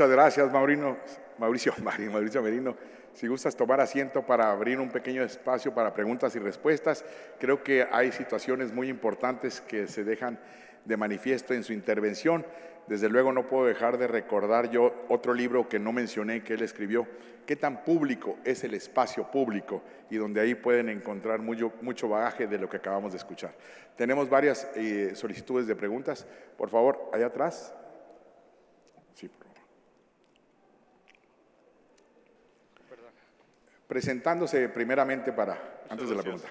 Muchas gracias, Mauricio Merino. Si gustas tomar asiento para abrir un pequeño espacio para preguntas y respuestas, creo que hay situaciones muy importantes que se dejan de manifiesto en su intervención. Desde luego no puedo dejar de recordar yo otro libro que no mencioné que él escribió, ¿Qué tan público es el espacio público? Y donde ahí pueden encontrar mucho bagaje de lo que acabamos de escuchar. Tenemos varias solicitudes de preguntas. Por favor, allá atrás. Sí, por favor. Presentándose primeramente antes de la pregunta.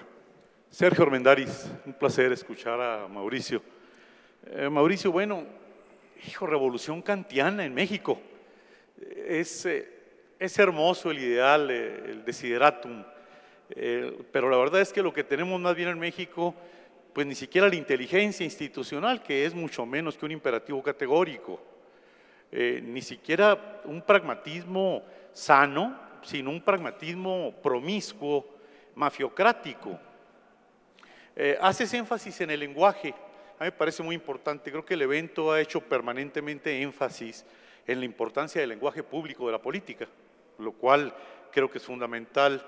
Sergio Armendáriz, un placer escuchar a Mauricio. Mauricio, bueno, revolución kantiana en México. Es hermoso el ideal, el desideratum, pero la verdad es que lo que tenemos más bien en México, pues ni siquiera la inteligencia institucional, que es mucho menos que un imperativo categórico, ni siquiera un pragmatismo sano, sino un pragmatismo promiscuo, mafiocrático. Haces énfasis en el lenguaje. A mí me parece muy importante, creo que el evento ha hecho permanentemente énfasis en la importancia del lenguaje público de la política, lo cual creo que es fundamental.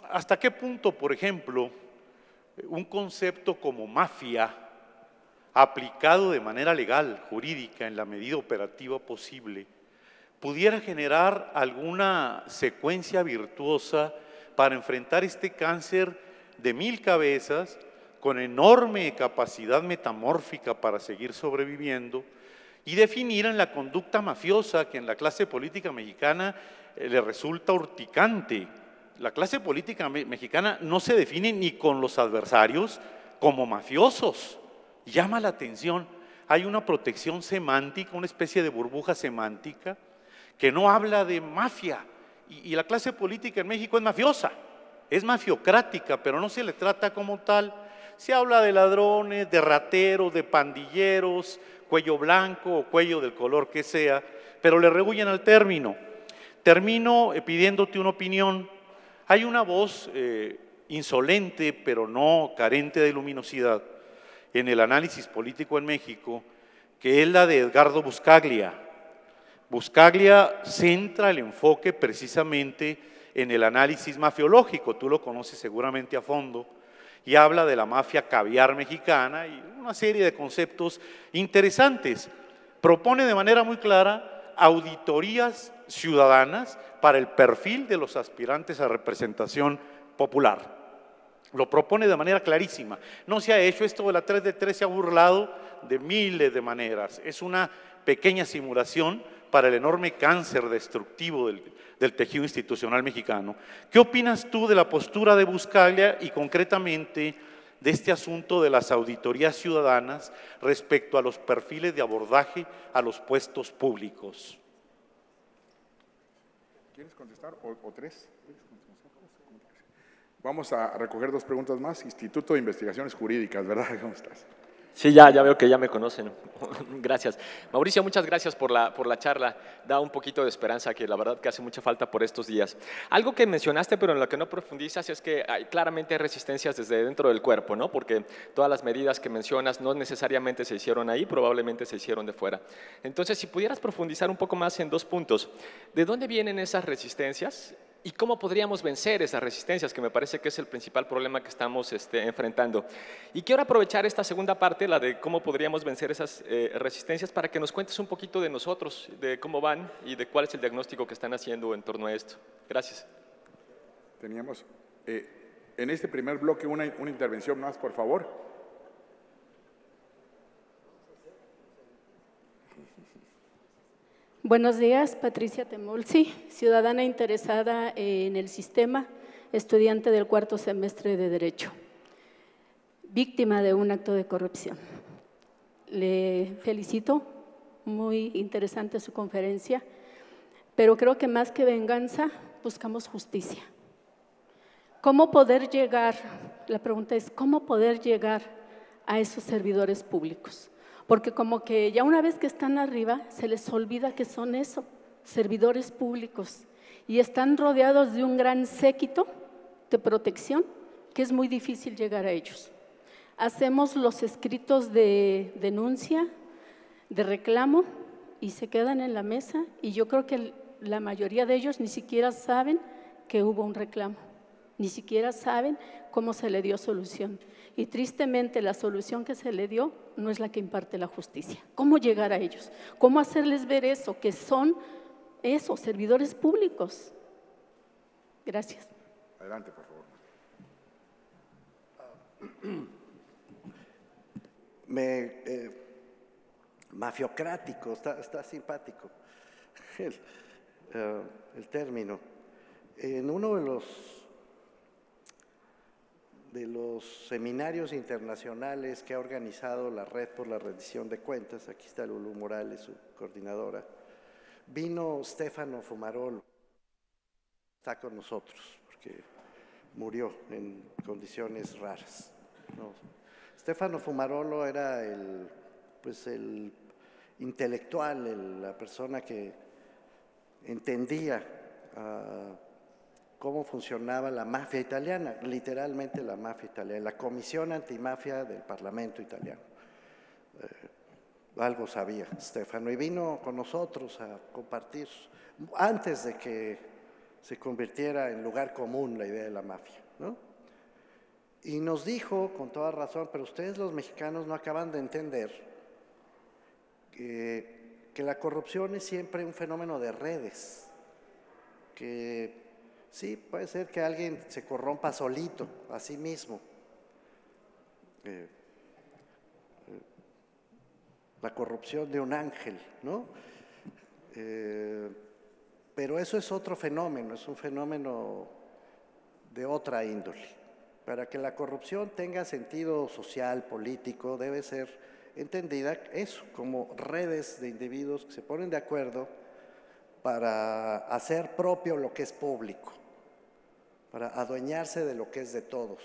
¿Hasta qué punto, por ejemplo, un concepto como mafia, aplicado de manera legal, jurídica, en la medida operativa posible, pudiera generar alguna secuencia virtuosa para enfrentar este cáncer de 1000 cabezas, con enorme capacidad metamórfica para seguir sobreviviendo, y definir en la conducta mafiosa que en la clase política mexicana le resulta urticante? La clase política mexicana no se define ni con los adversarios como mafiosos. Llama la atención, hay una protección semántica, una especie de burbuja semántica que no habla de mafia, y la clase política en México es mafiosa, es mafiocrática, pero no se le trata como tal. Se habla de ladrones, de rateros, de pandilleros, cuello blanco o cuello del color que sea, pero le rehuyen al término. Termino pidiéndote una opinión. Hay una voz insolente, pero no carente de luminosidad, en el análisis político en México, que es la de Edgardo Buscaglia. Buscaglia centra el enfoque precisamente en el análisis mafiológico, tú lo conoces seguramente a fondo, y habla de la mafia caviar mexicana y una serie de conceptos interesantes. Propone de manera muy clara auditorías ciudadanas para el perfil de los aspirantes a representación popular. Lo propone de manera clarísima. No se ha hecho esto de la 3 de 3, se ha burlado de miles de maneras. Es una pequeña simulación para el enorme cáncer destructivo del tejido institucional mexicano. ¿Qué opinas tú de la postura de Buscaglia y concretamente de este asunto de las auditorías ciudadanas respecto a los perfiles de abordaje a los puestos públicos? ¿Quieres contestar o tres? Vamos a recoger 2 preguntas más. Instituto de Investigaciones Jurídicas, ¿verdad? ¿Cómo estás? Sí, ya veo que ya me conocen. Gracias. Mauricio, muchas gracias por la charla. Da un poquito de esperanza, que la verdad que hace mucha falta por estos días. Algo que mencionaste, pero en lo que no profundizas, es que claramente hay resistencias desde dentro del cuerpo, ¿no? Porque todas las medidas que mencionas no necesariamente se hicieron ahí, probablemente se hicieron de fuera. Entonces, si pudieras profundizar un poco más en 2 puntos. ¿De dónde vienen esas resistencias? ¿Y cómo podríamos vencer esas resistencias? Que me parece que es el principal problema que estamos enfrentando. Y quiero aprovechar esta segunda parte, la de cómo podríamos vencer esas resistencias, para que nos cuentes un poquito de nosotros, de cómo van y de cuál es el diagnóstico que están haciendo en torno a esto. Gracias. Teníamos en este primer bloque una intervención más, por favor. Buenos días, Patricia Temolsi, ciudadana interesada en el sistema, estudiante del 4º semestre de Derecho, víctima de un acto de corrupción. Le felicito, muy interesante su conferencia, pero creo que más que venganza, buscamos justicia. ¿Cómo poder llegar? La pregunta es, ¿cómo poder llegar a esos servidores públicos? Porque como que ya una vez que están arriba, se les olvida que son eso, servidores públicos, y están rodeados de un gran séquito de protección que es muy difícil llegar a ellos. Hacemos los escritos de denuncia, de reclamo, y se quedan en la mesa, y yo creo que la mayoría de ellos ni siquiera saben que hubo un reclamo, ni siquiera saben cómo se le dio solución. Y tristemente la solución que se le dio no es la que imparte la justicia. ¿Cómo llegar a ellos? ¿Cómo hacerles ver eso? Que son esos servidores públicos. Gracias. Adelante, por favor. Mafiocrático, está simpático el término. En uno de los seminarios internacionales que ha organizado la Red por la Rendición de Cuentas, aquí está Lulú Morales, su coordinadora, vino Stefano Fumarolo, está con nosotros, porque murió en condiciones raras, ¿no? Stefano Fumarolo era el intelectual, la persona que entendía cómo funcionaba la mafia italiana, literalmente la mafia italiana, la Comisión Antimafia del Parlamento italiano. Algo sabía Stefano y vino con nosotros a compartir, antes de que se convirtiera en lugar común la idea de la mafia, ¿no? Y nos dijo, con toda razón, pero ustedes los mexicanos no acaban de entender que la corrupción es siempre un fenómeno de redes, que sí, puede ser que alguien se corrompa solito, a sí mismo. La corrupción de un ángel, ¿no? Pero eso es otro fenómeno, es un fenómeno de otra índole. Para que la corrupción tenga sentido social, político, debe ser entendida eso, como redes de individuos que se ponen de acuerdo para hacer propio lo que es público, para adueñarse de lo que es de todos.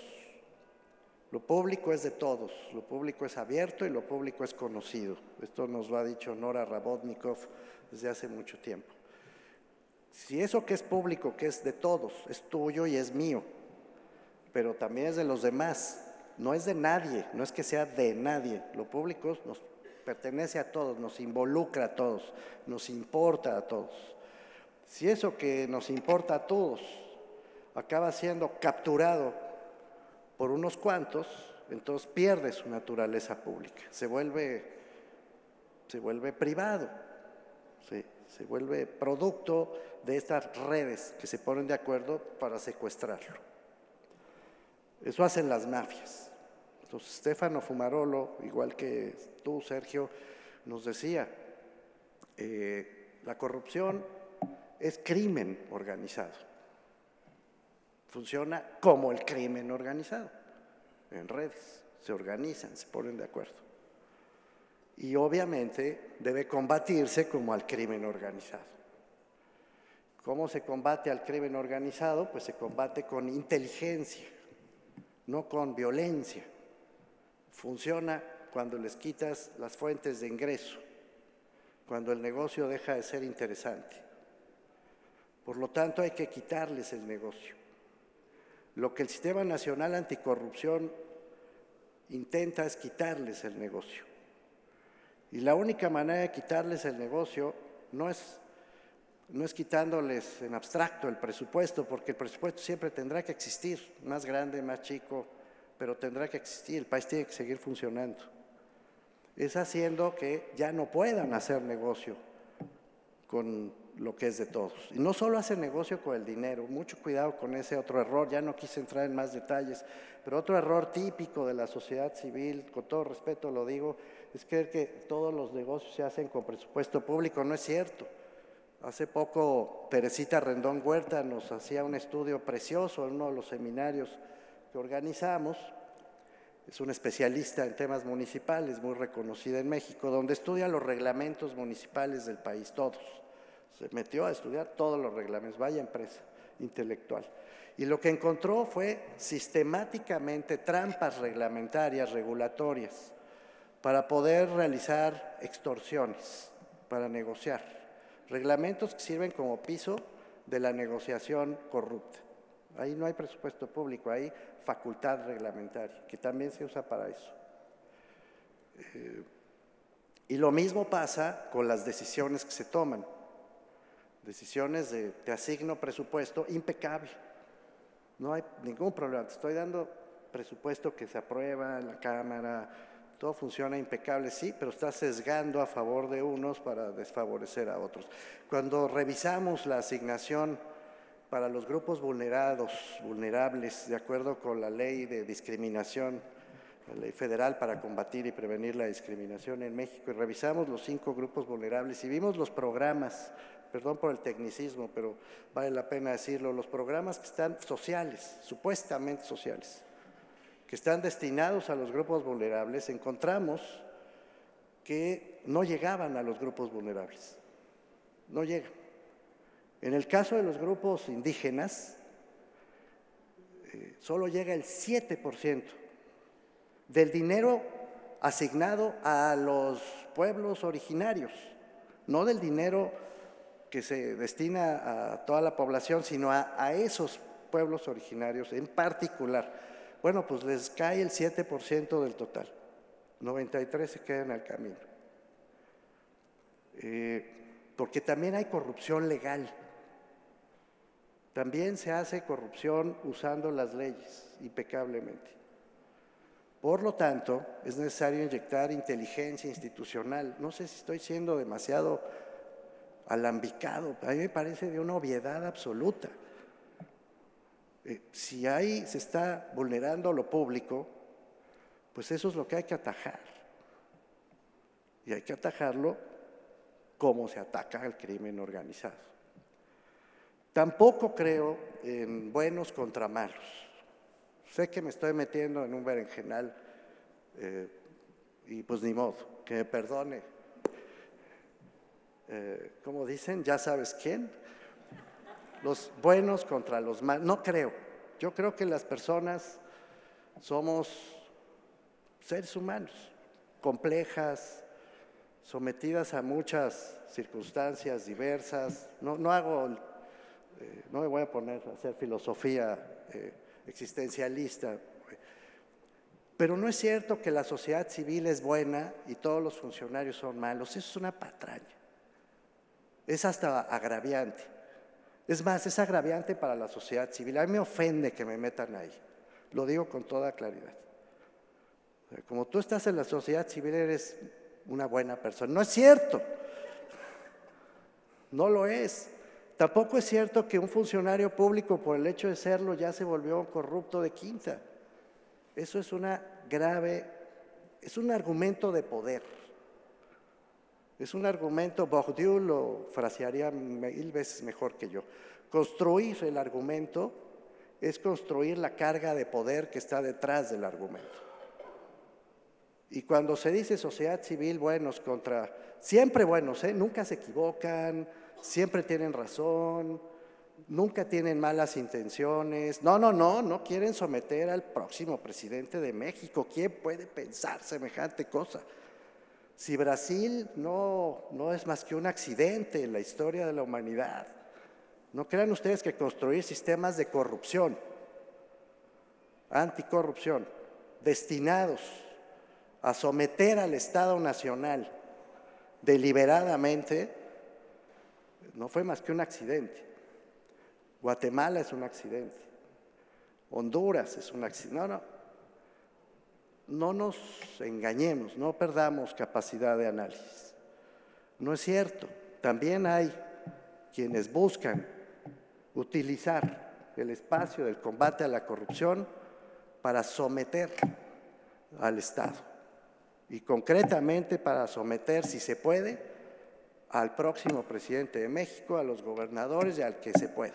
Lo público es de todos, lo público es abierto y lo público es conocido. Esto nos lo ha dicho Nora Rabotnikov desde hace mucho tiempo. Si eso que es público, que es de todos, es tuyo y es mío, pero también es de los demás, no es de nadie, no es que sea de nadie. Lo público nos pertenece a todos, nos involucra a todos, nos importa a todos. Si eso que nos importa a todos acaba siendo capturado por unos cuantos, entonces pierde su naturaleza pública, se vuelve privado, se vuelve producto de estas redes que se ponen de acuerdo para secuestrarlo. Eso hacen las mafias. Entonces, Stefano Fumarolo, igual que tú, Sergio, nos decía, la corrupción es crimen organizado. Funciona como el crimen organizado, en redes, se organizan, se ponen de acuerdo. Y obviamente debe combatirse como al crimen organizado. ¿Cómo se combate al crimen organizado? Pues se combate con inteligencia, no con violencia. Funciona cuando les quitas las fuentes de ingreso, cuando el negocio deja de ser interesante. Por lo tanto, hay que quitarles el negocio. Lo que el Sistema Nacional Anticorrupción intenta es quitarles el negocio. Y la única manera de quitarles el negocio no es quitándoles en abstracto el presupuesto, porque el presupuesto siempre tendrá que existir, más grande, más chico, pero tendrá que existir, el país tiene que seguir funcionando. Es haciendo que ya no puedan hacer negocio con lo que es de todos. Y no solo hacen negocio con el dinero, mucho cuidado con ese otro error, ya no quise entrar en más detalles, pero otro error típico de la sociedad civil, con todo respeto lo digo, es creer que todos los negocios se hacen con presupuesto público. No es cierto. Hace poco Teresita Rendón Huerta nos hacía un estudio precioso en uno de los seminarios que organizamos. Es una especialista en temas municipales, muy reconocida en México, donde estudia los reglamentos municipales del país, todos. Se metió a estudiar todos los reglamentos, vaya empresa intelectual. Y lo que encontró fue sistemáticamente trampas reglamentarias, regulatorias, para poder realizar extorsiones, para negociar. Reglamentos que sirven como piso de la negociación corrupta. Ahí no hay presupuesto público, hay facultad reglamentaria, que también se usa para eso. Y lo mismo pasa con las decisiones que se toman. Decisiones de te asigno presupuesto, impecable. No hay ningún problema, te estoy dando presupuesto que se aprueba en la Cámara, todo funciona impecable, sí, pero estás sesgando a favor de unos para desfavorecer a otros. Cuando revisamos la asignación para los grupos vulnerables, de acuerdo con la ley de discriminación, la ley federal para combatir y prevenir la discriminación en México, y revisamos los 5 grupos vulnerables y vimos los programas, perdón por el tecnicismo, pero vale la pena decirlo, los programas que están sociales, supuestamente sociales, que están destinados a los grupos vulnerables, encontramos que no llegaban a los grupos vulnerables, no llegan. En el caso de los grupos indígenas, solo llega el 7% del dinero asignado a los pueblos originarios, no del dinero que se destina a toda la población, sino a esos pueblos originarios en particular. Bueno, pues les cae el 7% del total, 93 se quedan al camino. Porque también hay corrupción legal, también se hace corrupción usando las leyes impecablemente. Por lo tanto, es necesario inyectar inteligencia institucional. No sé si estoy siendo demasiado alambicado, a mí me parece de una obviedad absoluta. Si se está vulnerando lo público, pues eso es lo que hay que atajar. Y hay que atajarlo como se ataca al crimen organizado. Tampoco creo en buenos contra malos. Sé que me estoy metiendo en un berenjenal y pues ni modo, que me perdone. ¿Cómo dicen? ¿Ya sabes quién? Los buenos contra los malos. No creo. Yo creo que las personas somos seres humanos, complejas, sometidas a muchas circunstancias diversas. No me voy a poner a hacer filosofía existencialista, pero no es cierto que la sociedad civil es buena y todos los funcionarios son malos. Eso es una patraña. Es hasta agraviante. Es más, es agraviante para la sociedad civil. A mí me ofende que me metan ahí. Lo digo con toda claridad. Como tú estás en la sociedad civil, eres una buena persona. No es cierto. No lo es. Tampoco es cierto que un funcionario público, por el hecho de serlo, ya se volvió corrupto de quinta. Eso es es un argumento de poder. Es un argumento, Bourdieu lo frasearía 1000 veces mejor que yo. Construir el argumento es construir la carga de poder que está detrás del argumento. Y cuando se dice sociedad civil, buenos contra, siempre buenos, nunca se equivocan, siempre tienen razón, nunca tienen malas intenciones. No quieren someter al próximo presidente de México. ¿Quién puede pensar semejante cosa? Si Brasil no es más que un accidente en la historia de la humanidad. No crean ustedes que construir sistemas de corrupción, anticorrupción, destinados a someter al Estado Nacional deliberadamente, no fue más que un accidente. Guatemala es un accidente. Honduras es un accidente. No nos engañemos, no perdamos capacidad de análisis. No es cierto. También hay quienes buscan utilizar el espacio del combate a la corrupción para someter al Estado y concretamente para someter, si se puede, al próximo presidente de México, a los gobernadores y al que se pueda.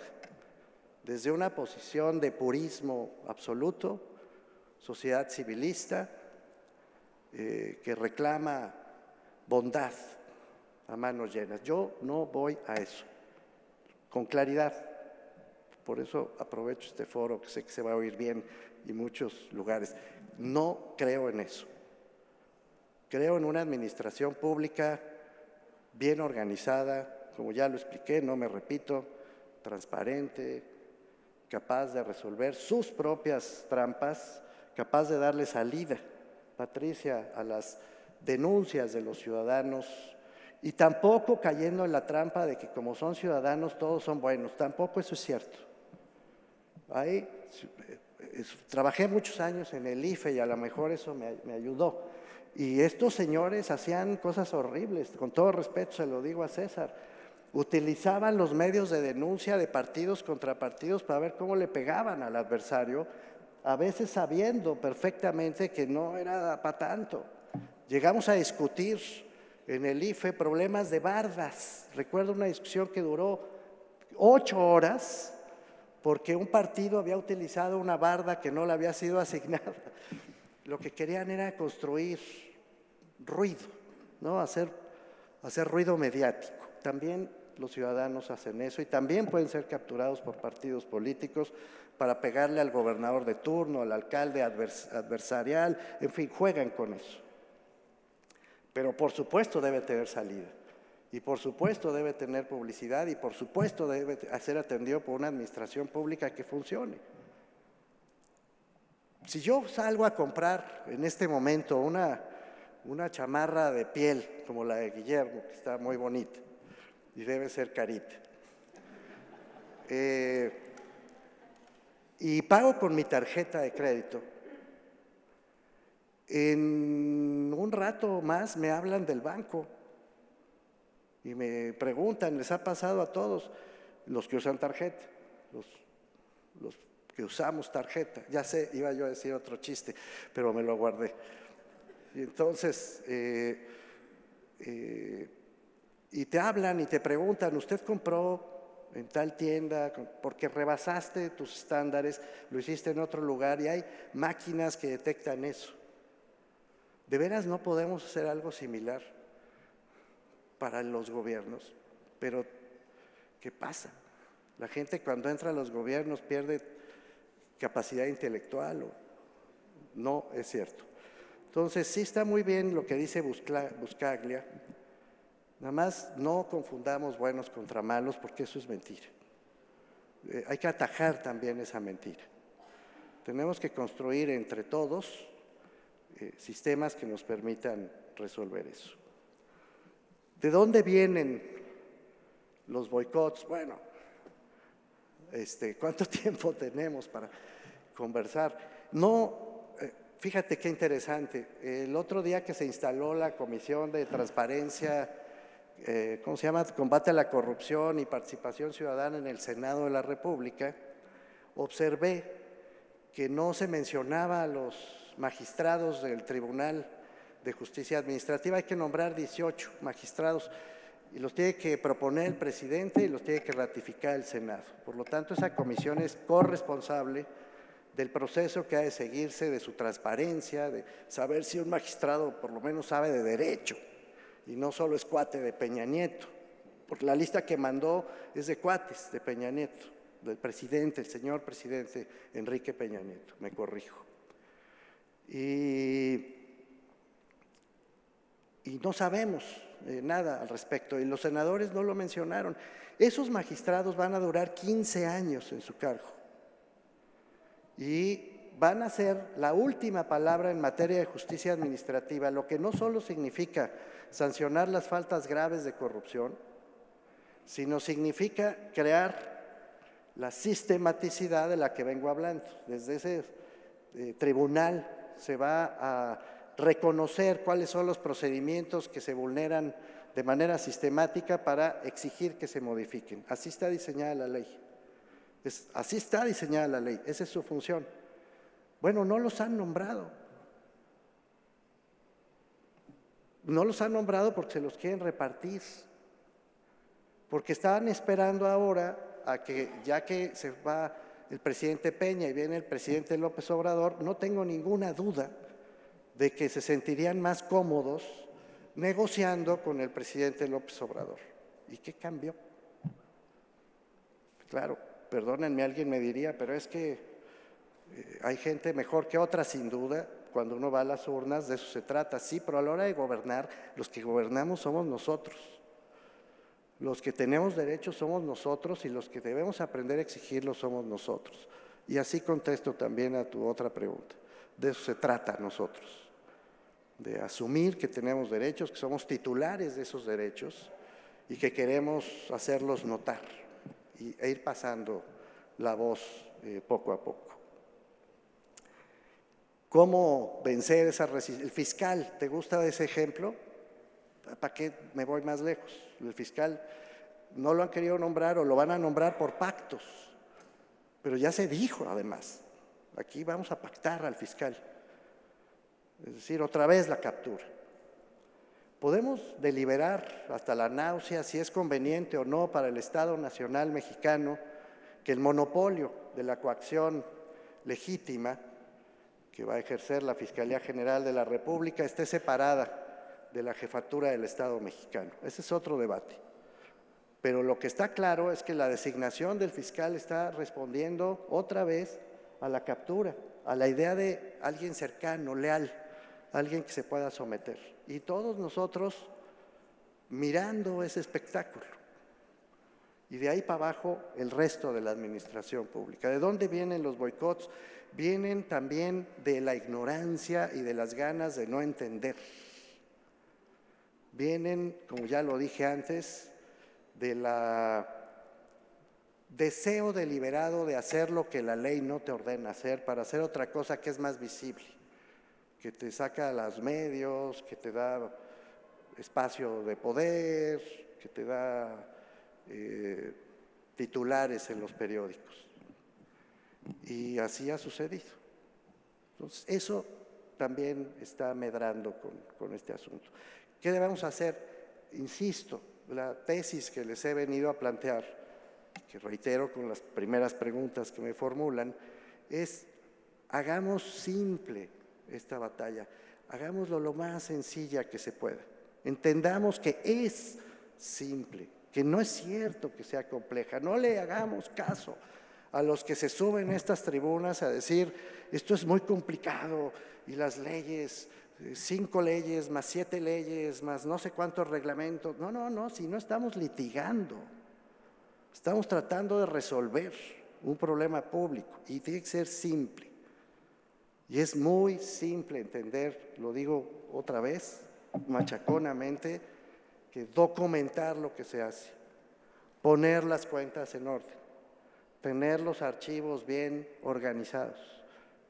Desde una posición de purismo absoluto, sociedad civilista, que reclama bondad a manos llenas. Yo no voy a eso, con claridad. Por eso aprovecho este foro, que sé que se va a oír bien en muchos lugares. No creo en eso. Creo en una administración pública bien organizada, como ya lo expliqué, no me repito, transparente, capaz de resolver sus propias trampas, capaz de darle salida, Patricia, a las denuncias de los ciudadanos y tampoco cayendo en la trampa de que como son ciudadanos todos son buenos. Tampoco eso es cierto. Trabajé muchos años en el IFE y a lo mejor eso me ayudó. Y estos señores hacían cosas horribles, con todo respeto se lo digo a César. Utilizaban los medios de denuncia de partidos contra partidos para ver cómo le pegaban al adversario, a veces sabiendo perfectamente que no era para tanto. Llegamos a discutir en el IFE problemas de bardas. Recuerdo una discusión que duró 8 horas porque un partido había utilizado una barda que no le había sido asignada. Lo que querían era construir ruido, ¿no? hacer ruido mediático. También los ciudadanos hacen eso y también pueden ser capturados por partidos políticos para pegarle al gobernador de turno, al alcalde adversarial, en fin, juegan con eso. Pero por supuesto debe tener salida y por supuesto debe tener publicidad y por supuesto debe ser atendido por una administración pública que funcione. Si yo salgo a comprar en este momento una chamarra de piel como la de Guillermo, que está muy bonita y debe ser carita, y pago con mi tarjeta de crédito, en un rato más me hablan del banco y me preguntan, les ha pasado a todos los que usan tarjeta, los que usamos tarjeta, ya sé, iba yo a decir otro chiste, pero me lo guardé. Y entonces, y te hablan y te preguntan, ¿usted compró en tal tienda porque rebasaste tus estándares, lo hiciste en otro lugar? Y hay máquinas que detectan eso. ¿De veras no podemos hacer algo similar para los gobiernos? Pero, ¿qué pasa? La gente cuando entra a los gobiernos pierde capacidad intelectual. No es cierto. Entonces, sí está muy bien lo que dice Buscaglia. Nada más no confundamos buenos contra malos porque eso es mentira. Hay que atajar también esa mentira. Tenemos que construir entre todos sistemas que nos permitan resolver eso. ¿De dónde vienen los boicots? Bueno, ¿cuánto tiempo tenemos para conversar? No, fíjate qué interesante. El otro día que se instaló la Comisión de Transparencia, ¿cómo se llama? Combate a la corrupción y participación ciudadana en el Senado de la República, observé que no se mencionaba a los magistrados del Tribunal de Justicia Administrativa. Hay que nombrar 18 magistrados y los tiene que proponer el presidente y los tiene que ratificar el Senado. Por lo tanto, esa comisión es corresponsable del proceso que ha de seguirse, de su transparencia, de saber si un magistrado por lo menos sabe de derecho y no solo es cuate de Peña Nieto, porque la lista que mandó es de cuates de Peña Nieto, del presidente, el señor presidente Enrique Peña Nieto, me corrijo. Y no sabemos nada al respecto, y los senadores no lo mencionaron. Esos magistrados van a durar 15 años en su cargo y van a ser la última palabra en materia de justicia administrativa, lo que no solo significa sancionar las faltas graves de corrupción, sino significa crear la sistematicidad de la que vengo hablando. Desde ese tribunal se va a reconocer cuáles son los procedimientos que se vulneran de manera sistemática para exigir que se modifiquen. Así está diseñada la ley. Así está diseñada la ley, esa es su función. Bueno, no los han nombrado. No los han nombrado porque se los quieren repartir. Porque estaban esperando ahora a que, ya que se va el presidente Peña y viene el presidente López Obrador, no tengo ninguna duda de que se sentirían más cómodos negociando con el presidente López Obrador. ¿Y qué cambió? Claro, perdónenme, alguien me diría, pero es que hay gente mejor que otra, sin duda, cuando uno va a las urnas, de eso se trata, sí, pero a la hora de gobernar, los que gobernamos somos nosotros. Los que tenemos derechos somos nosotros y los que debemos aprender a exigirlos somos nosotros. Y así contesto también a tu otra pregunta. De eso se trata nosotros. de asumir que tenemos derechos, que somos titulares de esos derechos y que queremos hacerlos notar e ir pasando la voz poco a poco. ¿Cómo vencer esa resistencia? El fiscal, ¿te gusta ese ejemplo? ¿Para qué me voy más lejos? El fiscal no lo han querido nombrar o lo van a nombrar por pactos, pero ya se dijo además, aquí vamos a pactar al fiscal. Es decir, otra vez la captura. Podemos deliberar hasta la náusea si es conveniente o no para el Estado Nacional Mexicano que el monopolio de la coacción legítima que va a ejercer la Fiscalía General de la República esté separada de la jefatura del Estado mexicano. Ese es otro debate. Pero lo que está claro es que la designación del fiscal está respondiendo otra vez a la captura, a la idea de alguien cercano, leal, alguien que se pueda someter. Y todos nosotros mirando ese espectáculo. Y de ahí para abajo el resto de la administración pública. ¿De dónde vienen los boicots? Vienen también de la ignorancia y de las ganas de no entender. Vienen, como ya lo dije antes, del deseo deliberado de hacer lo que la ley no te ordena hacer para hacer otra cosa que es más visible, que te saca a los medios, que te da espacio de poder, que te da titulares en los periódicos. Y así ha sucedido. Entonces, eso también está medrando con este asunto. ¿Qué debemos hacer? Insisto, la tesis que les he venido a plantear, que reitero con las primeras preguntas que me formulan, es hagamos simple esta batalla, hagámoslo lo más sencilla que se pueda. Entendamos que es simple, que no es cierto que sea compleja, no le hagamos caso a los que se suben a estas tribunas a decir esto es muy complicado y las leyes, 5 leyes más 7 leyes más no sé cuántos reglamentos. No, si no estamos litigando, estamos tratando de resolver un problema público y tiene que ser simple. Y es muy simple entender, lo digo otra vez, machaconamente, que documentar lo que se hace, poner las cuentas en orden, tener los archivos bien organizados,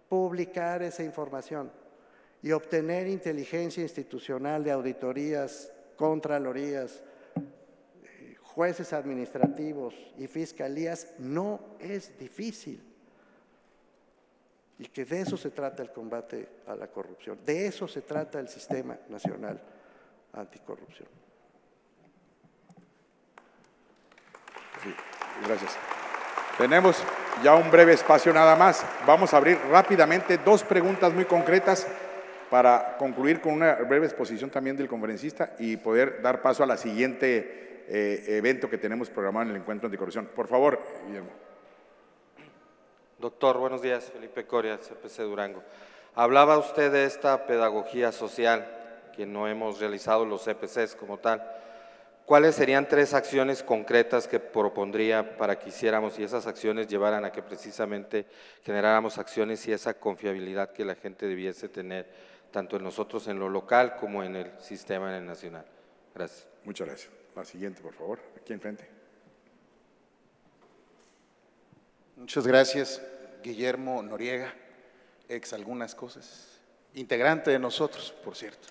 publicar esa información y obtener inteligencia institucional de auditorías, contralorías, jueces administrativos y fiscalías no es difícil. Y que de eso se trata el combate a la corrupción, de eso se trata el Sistema Nacional Anticorrupción. Sí, gracias. Tenemos ya un breve espacio nada más. Vamos a abrir rápidamente 2 preguntas muy concretas para concluir con una breve exposición también del conferencista y poder dar paso a la siguiente evento que tenemos programado en el Encuentro Anticorrupción. Por favor, Guillermo. Doctor, buenos días. Felipe Coria, CPC Durango. Hablaba usted de esta pedagogía social que no hemos realizado los CPCs como tal. ¿Cuáles serían 3 acciones concretas que propondría para que hiciéramos y esas acciones llevaran a que precisamente generáramos acciones y esa confiabilidad que la gente debiese tener, tanto en nosotros en lo local como en el sistema en el nacional? Gracias. Muchas gracias. La siguiente, por favor, aquí enfrente. Muchas gracias, Guillermo Noriega, ex algunas cosas, integrante de nosotros, por cierto.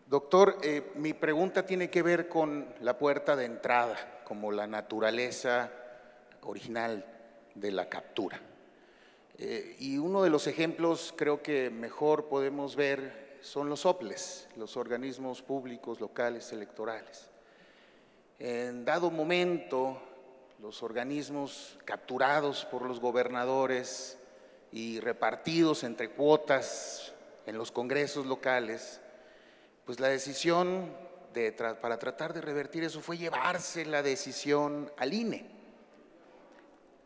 Doctor, mi pregunta tiene que ver con la puerta de entrada, como la naturaleza original de la captura. Y uno de los ejemplos creo que mejor podemos ver son los OPLES, los organismos públicos locales electorales. En dado momento, los organismos capturados por los gobernadores y repartidos entre cuotas en los congresos locales, pues la decisión para tratar de revertir eso fue llevarse la decisión al INE.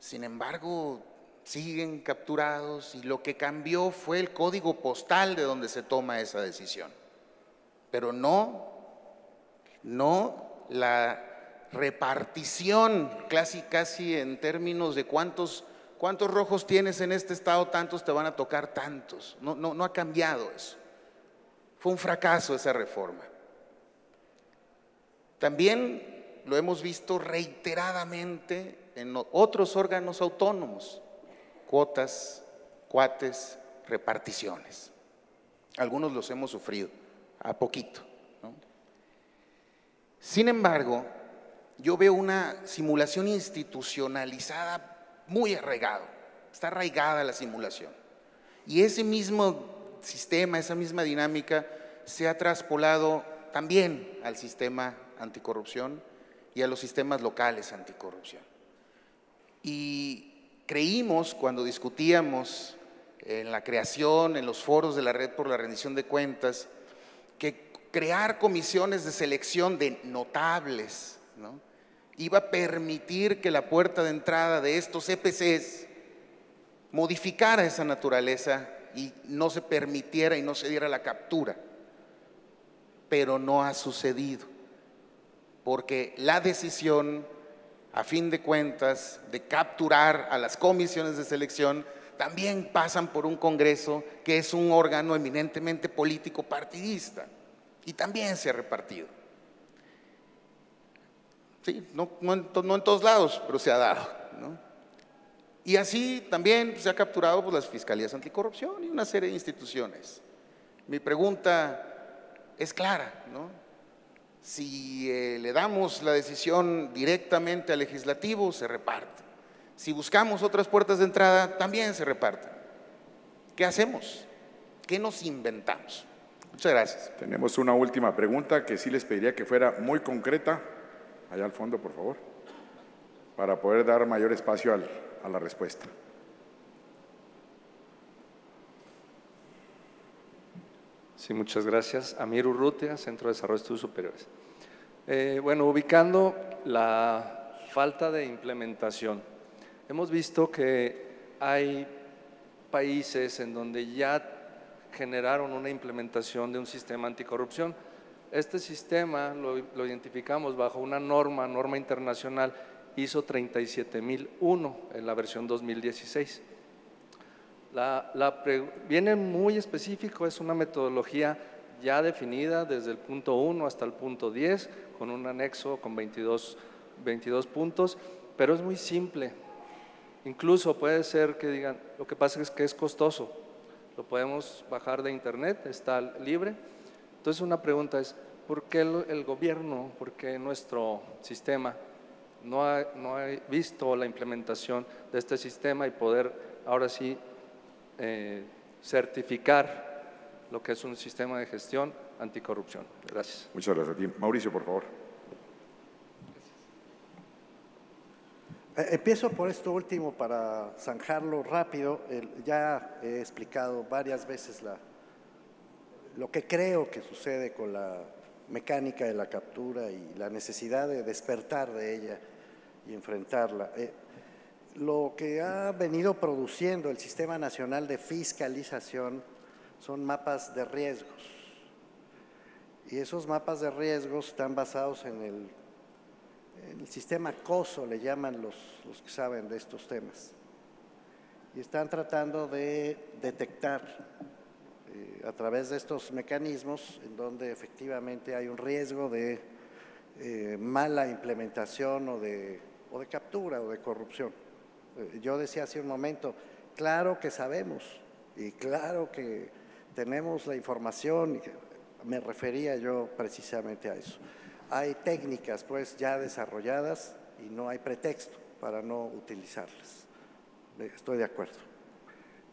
Sin embargo, siguen capturados y lo que cambió fue el código postal de donde se toma esa decisión, pero no la repartición, casi en términos de cuántos rojos tienes en este estado, tantos te van a tocar tantos. No ha cambiado eso. Fue un fracaso esa reforma. También lo hemos visto reiteradamente en otros órganos autónomos, cuotas, cuates, reparticiones. Algunos los hemos sufrido, a poquito, ¿no? Sin embargo, yo veo una simulación institucionalizada muy arraigado, está arraigada la simulación. Y ese mismo sistema, esa misma dinámica se ha traspolado también al sistema anticorrupción y a los sistemas locales anticorrupción. Y creímos cuando discutíamos en la creación, en los foros de la Red por la Rendición de Cuentas, que crear comisiones de selección de notables, ¿no?, iba a permitir que la puerta de entrada de estos EPCs modificara esa naturaleza y no se permitiera y no se diera la captura. Pero no ha sucedido, porque la decisión, a fin de cuentas, de capturar a las comisiones de selección también pasan por un Congreso que es un órgano eminentemente político partidista y también se ha repartido. Sí, no en todos lados, pero se ha dado, ¿no? Y así también se ha capturado pues, las fiscalías anticorrupción y una serie de instituciones. Mi pregunta es clara, ¿no? Si le damos la decisión directamente al legislativo, se reparte. Si buscamos otras puertas de entrada, también se reparten. ¿Qué hacemos? ¿Qué nos inventamos? Muchas gracias. Tenemos una última pregunta que sí les pediría que fuera muy concreta, allá al fondo, por favor, para poder dar mayor espacio a la respuesta. Sí, muchas gracias. Amir Urrutia, Centro de Desarrollo de Estudios Superiores. Bueno, ubicando la falta de implementación, hemos visto que hay países en donde ya generaron una implementación de un sistema anticorrupción. Este sistema lo identificamos bajo una norma internacional ISO 37001 en la versión 2016. Viene muy específico, es una metodología ya definida desde el punto 1 hasta el punto 10, con un anexo con 22 puntos, pero es muy simple. Incluso puede ser que digan, lo que pasa es que es costoso, lo podemos bajar de internet, está libre. Entonces una pregunta es, ¿por qué el gobierno, por qué nuestro sistema no ha visto la implementación de este sistema y poder ahora sí certificar lo que es un sistema de gestión anticorrupción? Gracias. Muchas gracias a ti. Mauricio, por favor. Empiezo por esto último para zanjarlo rápido. Ya he explicado varias veces lo que creo que sucede con la mecánica de la captura y la necesidad de despertar de ella y enfrentarla. Lo que ha venido produciendo el Sistema Nacional de Fiscalización son mapas de riesgos. Y esos mapas de riesgos están basados en el sistema COSO, le llaman los que saben de estos temas. Y están tratando de detectar a través de estos mecanismos en donde efectivamente hay un riesgo de mala implementación o de captura o de corrupción. Yo decía hace un momento, claro que sabemos y claro que tenemos la información, me refería yo precisamente a eso. Hay técnicas pues ya desarrolladas y no hay pretexto para no utilizarlas. Estoy de acuerdo.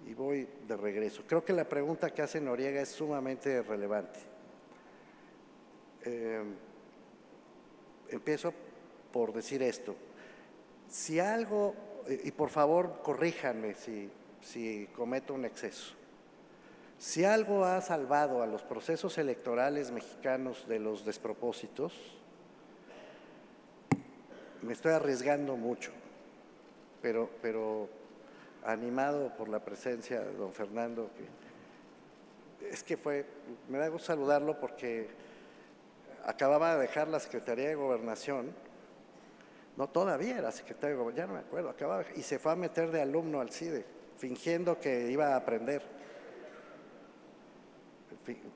Y voy de regreso. Creo que la pregunta que hace Noriega es sumamente relevante. Empiezo por decir esto. Si algo, y por favor corríjanme si cometo un exceso, si algo ha salvado a los procesos electorales mexicanos de los despropósitos, me estoy arriesgando mucho, pero animado por la presencia de don Fernando, me da gusto saludarlo porque acababa de dejar la Secretaría de Gobernación, no, todavía era secretario de Gobernación, ya no me acuerdo, y se fue a meter de alumno al CIDE, fingiendo que iba a aprender.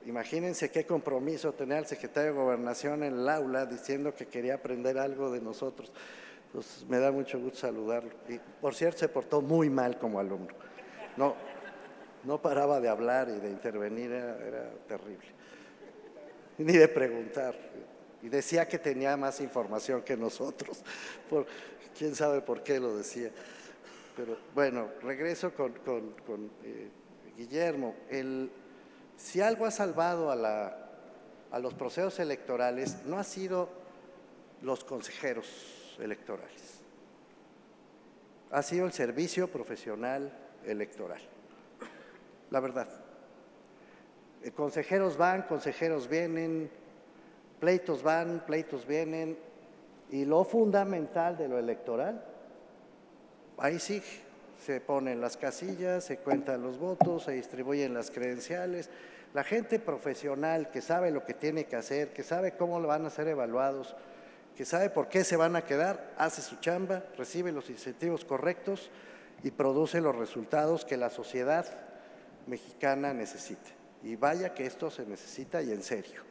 Imagínense qué compromiso tener al secretario de Gobernación en el aula diciendo que quería aprender algo de nosotros. Pues me da mucho gusto saludarlo. Y por cierto, se portó muy mal como alumno. No paraba de hablar y de intervenir, era terrible. Ni de preguntar. Y decía que tenía más información que nosotros. Quién sabe por qué lo decía. Pero bueno, regreso con Guillermo. Si algo ha salvado a los procesos electorales, no ha sido los consejeros electorales. Ha sido el servicio profesional electoral. La verdad. Consejeros van, consejeros vienen, pleitos van, pleitos vienen, y lo fundamental de lo electoral, ahí sí, se ponen las casillas, se cuentan los votos, se distribuyen las credenciales. La gente profesional que sabe lo que tiene que hacer, que sabe cómo van a ser evaluados, que sabe por qué se van a quedar, hace su chamba, recibe los incentivos correctos y produce los resultados que la sociedad mexicana necesita. Y vaya que esto se necesita y en serio.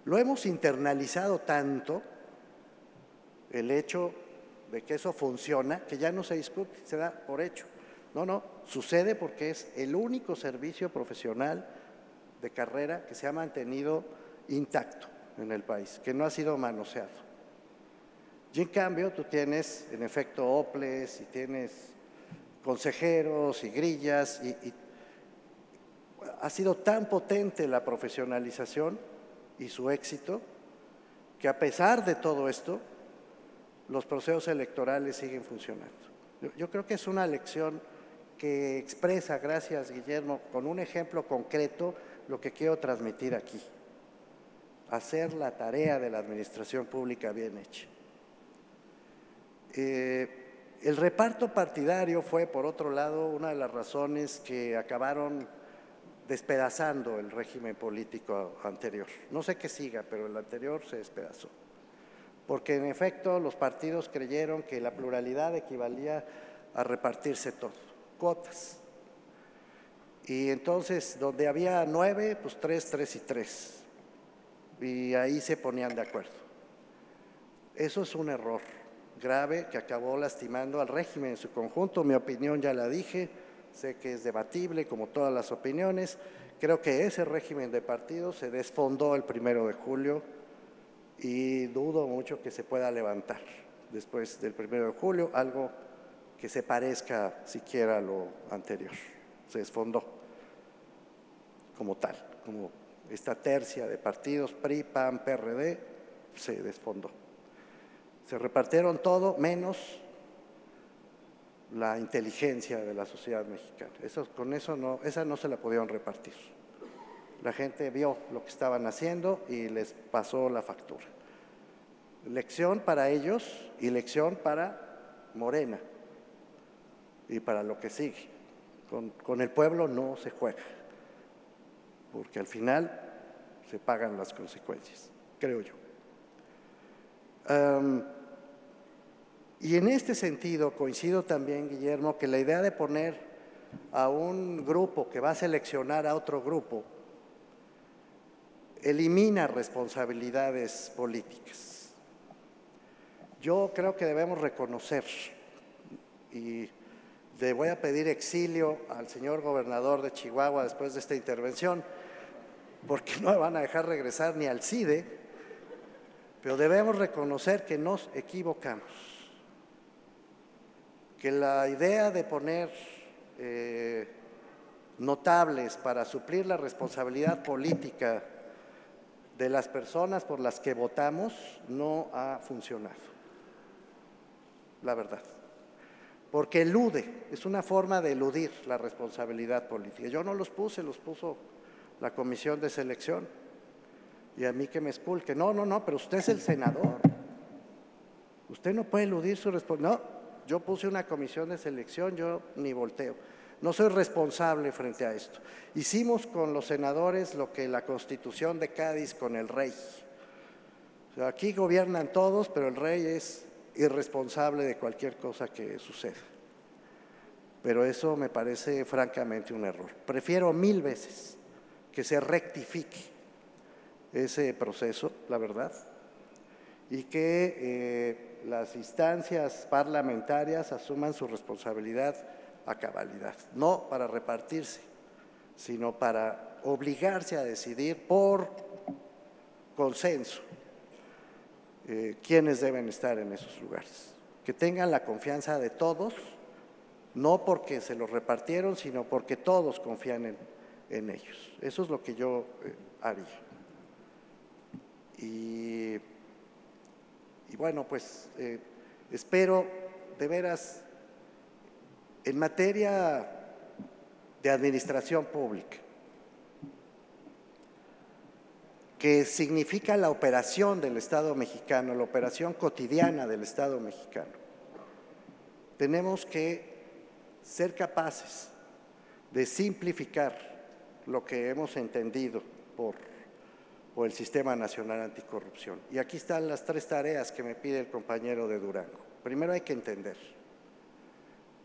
Lo hemos internalizado tanto, el hecho de que eso funciona, que ya no se discute, se da por hecho. No, sucede porque es el único servicio profesional de carrera que se ha mantenido intacto en el país, que no ha sido manoseado. Y en cambio tú tienes en efecto OPLES y tienes consejeros y grillas y ha sido tan potente la profesionalización y su éxito que a pesar de todo esto, los procesos electorales siguen funcionando. Yo creo que es una lección que expresa, gracias Guillermo, con un ejemplo concreto lo que quiero transmitir aquí. Hacer la tarea de la administración pública bien hecha. El reparto partidario fue, por otro lado, una de las razones que acabaron despedazando el régimen político anterior. No sé qué siga, pero el anterior se despedazó. Porque en efecto los partidos creyeron que la pluralidad equivalía a repartirse todo, cuotas. Y entonces donde había 9, pues 3, 3 y 3. Y ahí se ponían de acuerdo. Eso es un error grave que acabó lastimando al régimen en su conjunto. Mi opinión ya la dije, sé que es debatible como todas las opiniones. Creo que ese régimen de partidos se desfondó el 1 de julio y dudo mucho que se pueda levantar después del 1 de julio, algo que se parezca siquiera a lo anterior. Se desfondó como tal, como esta tercia de partidos, PRI, PAN, PRD, se desfondó. Se repartieron todo menos la inteligencia de la sociedad mexicana. Esa no se la pudieron repartir. La gente vio lo que estaban haciendo y les pasó la factura. Lección para ellos y lección para Morena y para lo que sigue. Con el pueblo no se juega, porque al final se pagan las consecuencias, creo yo. Y en este sentido coincido también, Guillermo, que la idea de poner a un grupo que va a seleccionar a otro grupo elimina responsabilidades políticas. Yo creo que debemos reconocer, y le voy a pedir exilio al señor gobernador de Chihuahua después de esta intervención, porque no me van a dejar regresar ni al CIDE, pero debemos reconocer que nos equivocamos, que la idea de poner notables para suplir la responsabilidad política de las personas por las que votamos no ha funcionado, la verdad. Porque elude, es una forma de eludir la responsabilidad política. Yo no los puse, los puso la comisión de selección. Y a mí que me expulque. No, pero usted es el senador. Usted no puede eludir su responsabilidad. No, yo puse una comisión de selección, yo ni volteo. No soy responsable frente a esto. Hicimos con los senadores lo que la Constitución de Cádiz con el rey. O sea, aquí gobiernan todos, pero el rey es irresponsable de cualquier cosa que suceda. Pero eso me parece francamente un error. Prefiero 1000 veces que se rectifique ese proceso, la verdad, y que las instancias parlamentarias asuman su responsabilidad a cabalidad, no para repartirse, sino para obligarse a decidir por consenso quiénes deben estar en esos lugares, que tengan la confianza de todos, no porque se los repartieron, sino porque todos confían en ellos. Eso es lo que yo haría. Y bueno, pues espero de veras, en materia de administración pública, que significa la operación del Estado mexicano, la operación cotidiana del Estado mexicano, tenemos que ser capaces de simplificar lo que hemos entendido por el Sistema Nacional Anticorrupción. Y aquí están las 3 tareas que me pide el compañero de Durango. Primero hay que entender,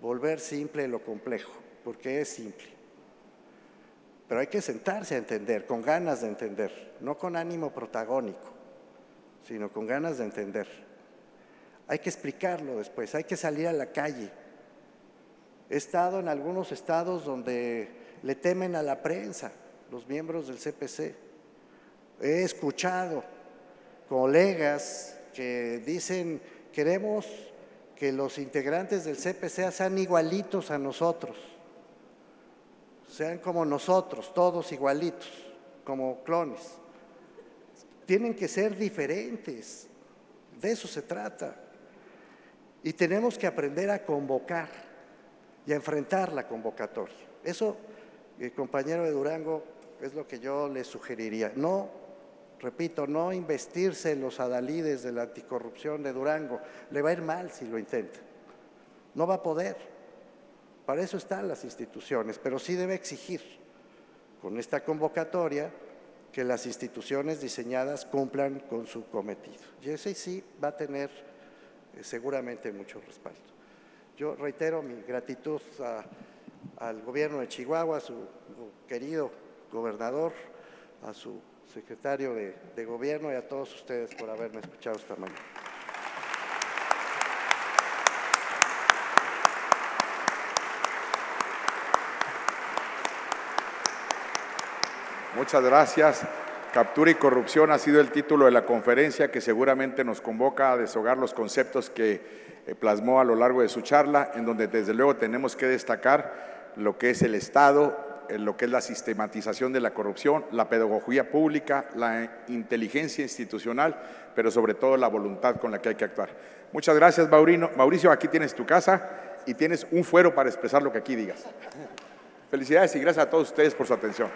volver simple lo complejo, porque es simple. Pero hay que sentarse a entender, con ganas de entender, no con ánimo protagónico, sino con ganas de entender. Hay que explicarlo después, hay que salir a la calle. He estado en algunos estados donde le temen a la prensa, los miembros del CPC. He escuchado colegas que dicen, queremos que los integrantes del CPC sean igualitos a nosotros, sean como nosotros, todos igualitos, como clones. Tienen que ser diferentes, de eso se trata. Y tenemos que aprender a convocar y a enfrentar la convocatoria. Eso, compañero de Durango, es lo que yo le sugeriría. No, repito, no investirse en los adalides de la anticorrupción de Durango. Le va a ir mal si lo intenta. No va a poder. Para eso están las instituciones, pero sí debe exigir con esta convocatoria que las instituciones diseñadas cumplan con su cometido. Y ese sí va a tener seguramente mucho respaldo. Yo reitero mi gratitud al gobierno de Chihuahua, a su querido gobernador, a su secretario de gobierno y a todos ustedes por haberme escuchado esta mañana. Muchas gracias. Captura y corrupción ha sido el título de la conferencia que seguramente nos convoca a deshogar los conceptos que plasmó a lo largo de su charla, en donde desde luego tenemos que destacar lo que es el Estado, lo que es la sistematización de la corrupción, la pedagogía pública, la inteligencia institucional, pero sobre todo la voluntad con la que hay que actuar. Muchas gracias, Mauricio, aquí tienes tu casa y tienes un fuero para expresar lo que aquí digas. Felicidades y gracias a todos ustedes por su atención.